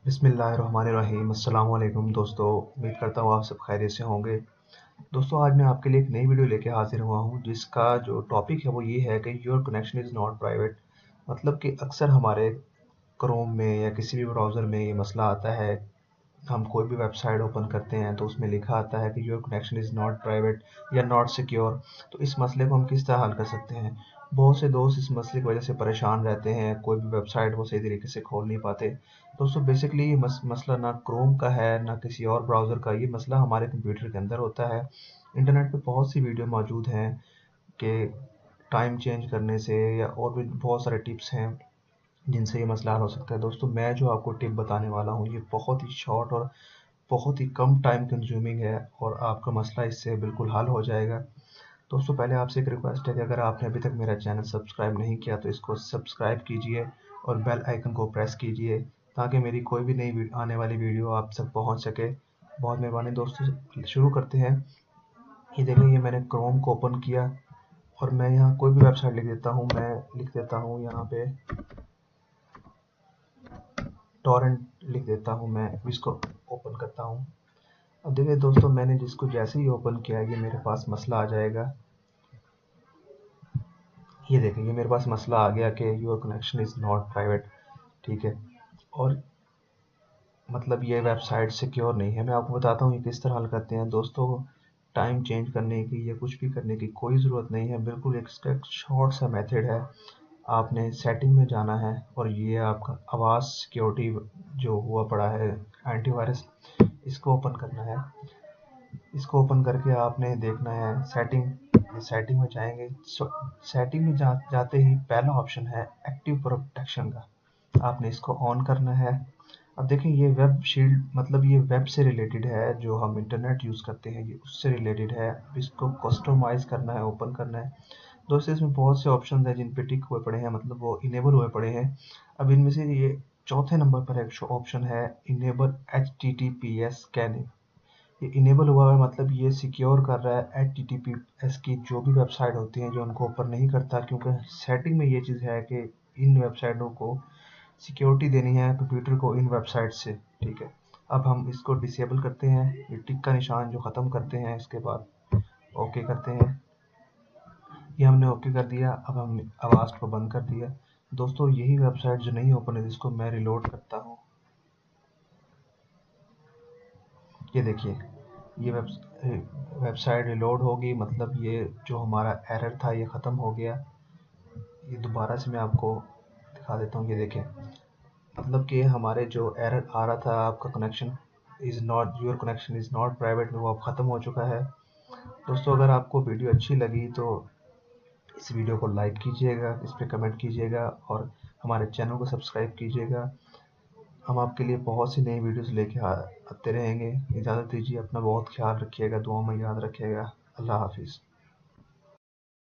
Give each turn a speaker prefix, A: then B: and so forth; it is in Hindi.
A: बिस्मिल्लाहिर्रहमानिर्रहीम। अस्सलाम वालेकुम दोस्तों, उम्मीद करता हूँ आप सब खैरियत से होंगे। दोस्तों, आज मैं आपके लिए एक नई वीडियो लेके हाजिर हुआ हूँ जिसका जो टॉपिक है वो ये है कि your connection is not private. मतलब कि अक्सर हमारे क्रोम में या किसी भी ब्राउज़र में ये मसला आता है। हम कोई भी वेबसाइट ओपन करते हैं तो उसमें लिखा आता है कि your connection is not private या नॉट सिक्योर। तो इस मसले को हम किस तरह हल कर सकते हैं? बहुत से दोस्त इस मसले की वजह से परेशान रहते हैं, कोई भी वेबसाइट वो सही तरीके से खोल नहीं पाते। दोस्तों, बेसिकली ये मसला ना क्रोम का है ना किसी और ब्राउज़र का, ये मसला हमारे कंप्यूटर के अंदर होता है। इंटरनेट पे बहुत सी वीडियो मौजूद हैं कि टाइम चेंज करने से या और भी बहुत सारे टिप्स हैं जिनसे ये मसला हल हो सकता है। दोस्तों, मैं जो आपको टिप बताने वाला हूँ ये बहुत ही शॉर्ट और बहुत ही कम टाइम कंज्यूमिंग है और आपका मसला इससे बिल्कुल हल हो जाएगा। दोस्तों, पहले आपसे एक रिक्वेस्ट है कि अगर आपने अभी तक मेरा चैनल सब्सक्राइब नहीं किया तो इसको सब्सक्राइब कीजिए और बेल आइकन को प्रेस कीजिए ताकि मेरी कोई भी नई आने वाली वीडियो आप तक पहुंच सके। बहुत मेहरबानी दोस्तों, शुरू करते हैं। ये देखें, ये मैंने क्रोम को ओपन किया और मैं यहाँ कोई भी वेबसाइट लिख देता हूँ। मैं लिख देता हूँ यहाँ पे टॉरेंट लिख देता हूँ। मैं इसको ओपन करता हूँ। अब देखिए दोस्तों, मैंने जिसको जैसे ही ओपन किया ये मेरे पास मसला आ जाएगा। ये देखें, ये मेरे पास मसला आ गया कि your connection is not private. ठीक है, और मतलब ये वेबसाइट सिक्योर नहीं है। मैं आपको बताता हूँ ये किस तरह हल करते हैं। दोस्तों, टाइम चेंज करने की या कुछ भी करने की कोई ज़रूरत नहीं है। बिल्कुल इसका एक शॉर्ट सा मेथड है। आपने सेटिंग में जाना है और ये आपका आवाज़ सिक्योरिटी जो हुआ पड़ा है एंटीवायरस, इसको ओपन करना है। इसको ओपन करके आपने देखना है सेटिंग। सेटिंग में जाएंगे। सेटिंग में जाते ही पहला ऑप्शन है एक्टिव प्रोटेक्शन का, आपने इसको ऑन करना है। अब देखें, ये वेब शील्ड मतलब ये वेब से रिलेटेड है, जो हम इंटरनेट यूज़ करते हैं ये उससे रिलेटेड है। इसको कस्टमाइज़ करना है, ओपन करना है। दोस्तों, इसमें बहुत से ऑप्शन हैं जिन पे टिक हुए पड़े हैं, मतलब वो इनेबल हुए पड़े हैं। अब इनमें से ये चौथे नंबर पर एक ऑप्शन है इनेबल HTTPS स्कैनिंग। ये इनेबल हुआ है, मतलब ये सिक्योर कर रहा है HTTPS की जो भी वेबसाइट होती हैं जो उनको ओपन नहीं करता, क्योंकि सेटिंग में ये चीज़ है कि इन वेबसाइटों को सिक्योरिटी देनी है कंप्यूटर को इन वेबसाइट से। ठीक है, अब हम इसको डिसेबल करते हैं, ये टिक का निशान जो ख़त्म करते हैं, इसके बाद ओके करते हैं। ये हमने ओके कर दिया। अब हम आवाज़ को बंद कर दिया। दोस्तों, यही वेबसाइट जो नहीं ओपन है जिसको मैं रिलोड करता हूँ, ये देखिए, ये वेबसाइट रिलोड होगी, मतलब ये जो हमारा एरर था ये ख़त्म हो गया। ये दोबारा से मैं आपको दिखा देता हूँ। ये देखें, मतलब कि हमारे जो एरर आ रहा था आपका connection is not your connection is not private में, वो अब ख़त्म हो चुका है। दोस्तों, अगर आपको वीडियो अच्छी लगी तो इस वीडियो को लाइक कीजिएगा, इस पर कमेंट कीजिएगा और हमारे चैनल को सब्सक्राइब कीजिएगा। हम आपके लिए बहुत सी नई वीडियोस लेके आते रहेंगे। इजाज़त दीजिए, अपना बहुत ख्याल रखिएगा, दुआ में याद रखिएगा। अल्लाह हाफिज़।